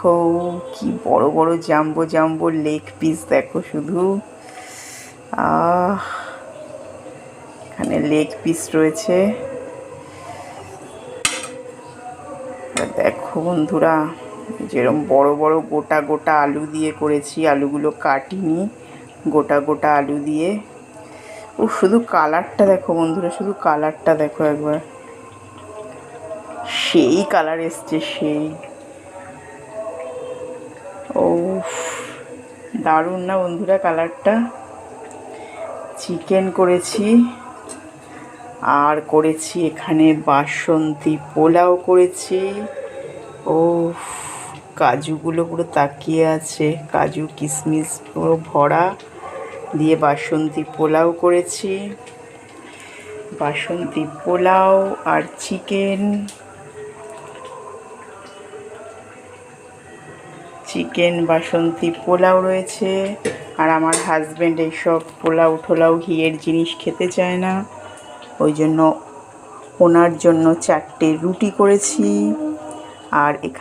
দেখো কি বড় বড় জাম্বো জাম্বো লেগ পিস দেখো শুধু। এখানে লেগ পিস রয়েছে। দেখো বন্ধুরা, যেরকম বড় বড় গোটা গোটা আলু দিয়ে করেছি, আলুগুলো কাটিনি, গোটা গোটা আলু দিয়ে। ও শুধু কালারটা দেখো বন্ধুরা, শুধু কালারটা দেখো একবার, সেই কালার এসছে সেই। ও দারুণ না বন্ধুরা কালারটা। চিকেন করেছি, আর করেছি এখানে বাসন্তী পোলাও করেছি। ও কাজুগুলো পুরো তাকিয়ে আছে, কাজু কিশমিশ পুরো ভরা দিয়ে বাসন্তী পোলাও করেছি। বাসন্তী পোলাও আর চিকেন বাসন্তী পোলাও রয়েছে। আর আমার হাজব্যান্ড এইসব পোলাও টোলাও ঘিয়ের জিনিস খেতে চায় না, ওই জন্য ওনার জন্য 4টে রুটি করেছি। আর এখানে